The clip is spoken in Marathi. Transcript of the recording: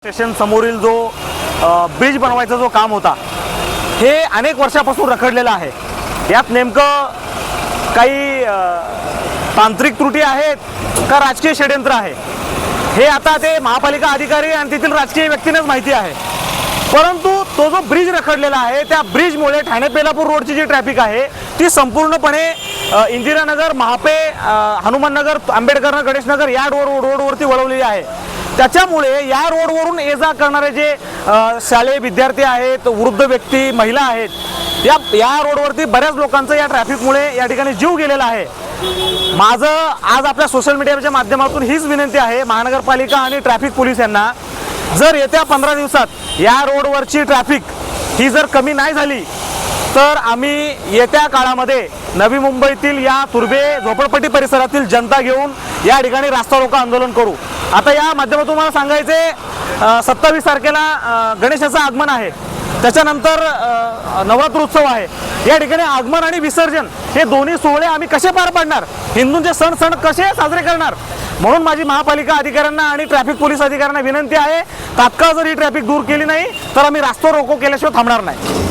स्टेशन समोरील जो ब्रिज बनवायचा जो काम होता हे अनेक वर्षापासून रखडलेलं आहे। यात नेमकं काही तांत्रिक त्रुटी आहेत का राजकीय षड्यंत्र आहे हे आता ते महापालिका अधिकारी आणि तेथील राजकीय व्यक्तींनाच माहिती आहे। परंतु तो जो ब्रिज रखडलेला आहे त्या ब्रिजमुळे ठाणे बेलापूर रोडची जी ट्रॅफिक आहे ती संपूर्णपणे इंदिरानगर, महापे, हनुमाननगर, आंबेडकर, गणेशनगर या रोडवरती वळवलेली आहे। त्याच्यामुळे या रोडवरून ये जा करणारे जे शालेय विद्यार्थी आहेत, वृद्ध व्यक्ती, महिला आहेत, या रोडवरती बऱ्याच लोकांचं या ट्रॅफिकमुळे या ठिकाणी जीव गेलेला आहे। माझं आज आपल्या सोशल मीडियाच्या माध्यमातून हीच विनंती आहे महानगरपालिका आणि ट्रॅफिक पोलीस यांना, जर येत्या 15 दिवसात या रोडवरची ट्रॅफिक ही जर कमी नाही झाली तर आम्ही येत्या काळामध्ये नवी मुंबईतील या तुर्बे झोपडपट्टी परिसरातील जनता घेऊन या ठिकाणी रास्ता रोको आंदोलन करू। आता या माध्यमातून मला सांगायचे 27 तारखेला गणेशाचं आगमन आहे, त्याच्यानंतर नवरात्र उत्सव आहे। या ठिकाणी आगमन आणि विसर्जन हे दोन्ही सोहळे आम्ही कसे पार पाडणार, हिंदूंचे सण कसे साजरे करणार। म्हणून माझी महापालिका अधिकाऱ्यांना आणि ट्रॅफिक पोलीस अधिकाऱ्यांना विनंती आहे, तात्काळ जर ही ट्रॅफिक दूर केली नाही तर आम्ही रास्ता रोको केल्याशिवाय थांबणार नाही।